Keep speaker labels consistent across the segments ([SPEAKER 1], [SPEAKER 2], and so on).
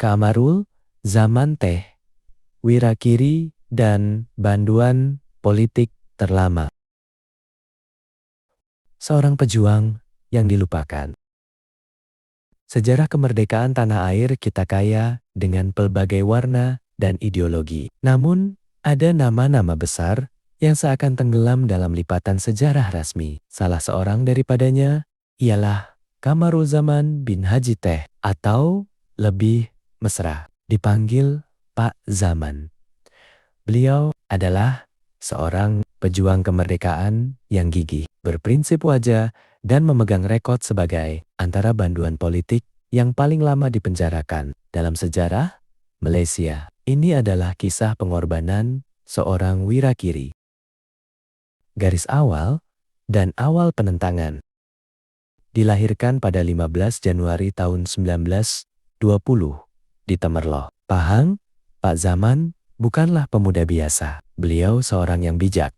[SPEAKER 1] Kamarul, Zaman Teh, Wirakiri, dan Banduan Politik Terlama. Seorang pejuang yang dilupakan. Sejarah kemerdekaan tanah air kita kaya dengan pelbagai warna dan ideologi. Namun, ada nama-nama besar yang seakan tenggelam dalam lipatan sejarah rasmi. Salah seorang daripadanya ialah Kamaruzaman bin Haji Teh, atau lebih mesra dipanggil Pak Zaman. Beliau adalah seorang pejuang kemerdekaan yang gigih, berprinsip wajah, dan memegang rekod sebagai antara banduan politik yang paling lama dipenjarakan dalam sejarah Malaysia. Ini adalah kisah pengorbanan seorang Wirakiri. Garis awal dan awal penentangan. Dilahirkan pada 15 Januari tahun 1920 di Temerloh, Pahang. Pak Zaman bukanlah pemuda biasa. Beliau seorang yang bijak,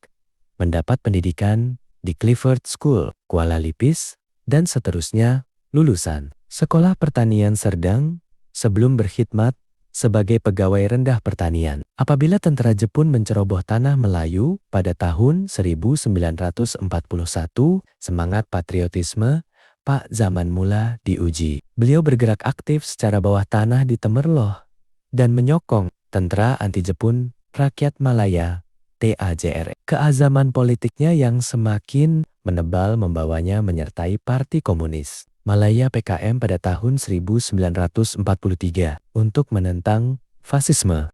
[SPEAKER 1] mendapat pendidikan di Clifford School, Kuala Lipis, dan seterusnya lulusan Sekolah Pertanian Serdang sebelum berkhidmat sebagai pegawai rendah pertanian. Apabila tentara Jepun menceroboh tanah Melayu pada tahun 1941, semangat patriotisme Pak Zaman mula diuji. Beliau bergerak aktif secara bawah tanah di Temerloh dan menyokong tentara anti-Jepun Rakyat Malaya (TAJR). Keazaman politiknya yang semakin menebal membawanya menyertai Parti Komunis Malaya (PKM) pada tahun 1943 untuk menentang fasisme.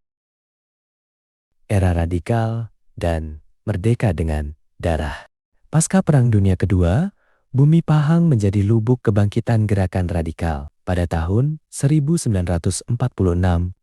[SPEAKER 1] Era radikal dan merdeka dengan darah. Pasca Perang Dunia Kedua, bumi Pahang menjadi lubuk kebangkitan gerakan radikal. Pada tahun 1946,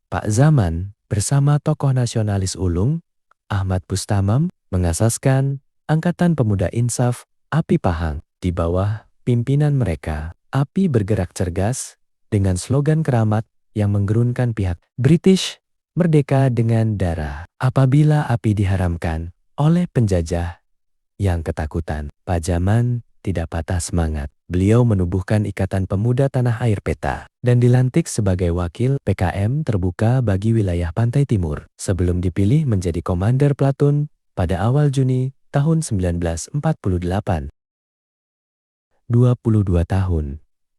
[SPEAKER 1] Pak Zaman bersama tokoh nasionalis ulung, Ahmad Bustamam, mengasaskan Angkatan Pemuda Insaf API Pahang. Di bawah pimpinan mereka, API bergerak cergas dengan slogan keramat yang menggerunkan pihak British, merdeka dengan darah. Apabila API diharamkan oleh penjajah yang ketakutan, Pak Zaman tidak patah semangat. Beliau menubuhkan Ikatan Pemuda Tanah Air PETA dan dilantik sebagai wakil PKM terbuka bagi wilayah Pantai Timur sebelum dipilih menjadi komander Platun pada awal Juni tahun 1948. 22 tahun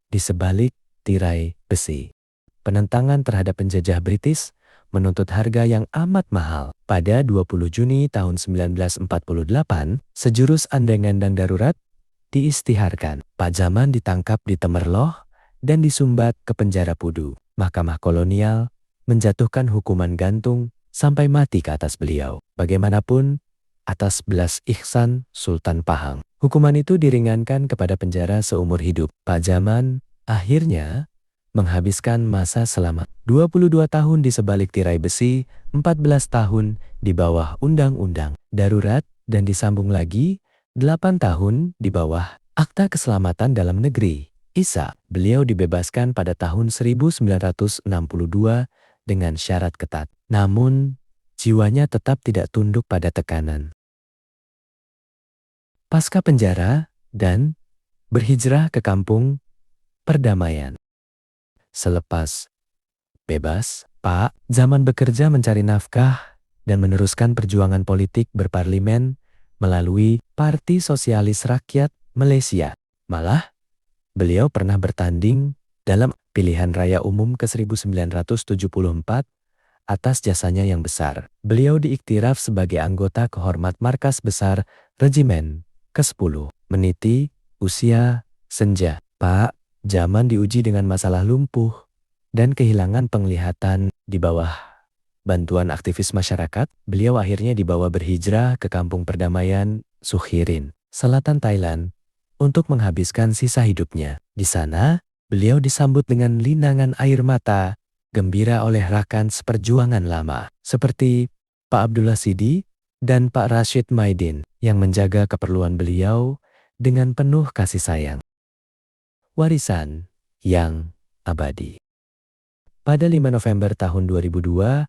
[SPEAKER 1] di sebalik tirai besi. Penentangan terhadap penjajah British menuntut harga yang amat mahal. Pada 20 Juni tahun 1948, sejurus andang-andang darurat diistiharkan. Pak Zaman ditangkap di Temerloh dan disumbat ke penjara Pudu. Mahkamah kolonial menjatuhkan hukuman gantung sampai mati ke atas beliau. Bagaimanapun, atas belas ihsan Sultan Pahang, hukuman itu diringankan kepada penjara seumur hidup. Pak Zaman akhirnya menghabiskan masa selama 22 tahun di sebalik tirai besi, 14 tahun di bawah undang-undang darurat, dan disambung lagi 8 tahun di bawah Akta Keselamatan Dalam Negeri (ISA). Beliau dibebaskan pada tahun 1962 dengan syarat ketat. Namun, jiwanya tetap tidak tunduk pada tekanan. Pasca penjara dan berhijrah ke kampung perdamaian. Selepas bebas, Pak Zaman bekerja mencari nafkah dan meneruskan perjuangan politik berparlimen melalui Parti Sosialis Rakyat Malaysia. Malah, beliau pernah bertanding dalam pilihan raya umum ke-1974 atas jasanya yang besar. Beliau diiktiraf sebagai anggota kehormat Markas Besar Regimen ke-10. Meniti usia senja, Pak Zaman diuji dengan masalah lumpuh dan kehilangan penglihatan. Di bawah bantuan aktivis masyarakat, beliau akhirnya dibawa berhijrah ke kampung perdamaian Sukhirin, selatan Thailand, untuk menghabiskan sisa hidupnya. Di sana, beliau disambut dengan linangan air mata, gembira oleh rakan seperjuangan lama, seperti Pak Abdullah Sidi dan Pak Rashid Maidin, yang menjaga keperluan beliau dengan penuh kasih sayang. Warisan yang abadi. Pada 5 November tahun 2002,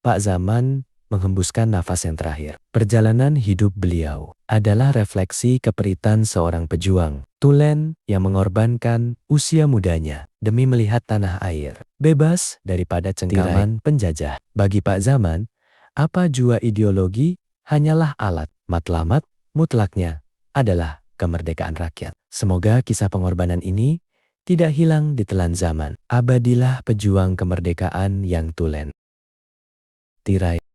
[SPEAKER 1] Pak Zaman menghembuskan nafas yang terakhir. Perjalanan hidup beliau adalah refleksi keperitan seorang pejuang, tulen yang mengorbankan usia mudanya demi melihat tanah air bebas daripada cengkraman penjajah. Bagi Pak Zaman, apa jua ideologi hanyalah alat, matlamat mutlaknya adalah kemerdekaan rakyat. Semoga kisah pengorbanan ini tidak hilang di telan zaman. Abadilah pejuang kemerdekaan yang tulen. Tirai.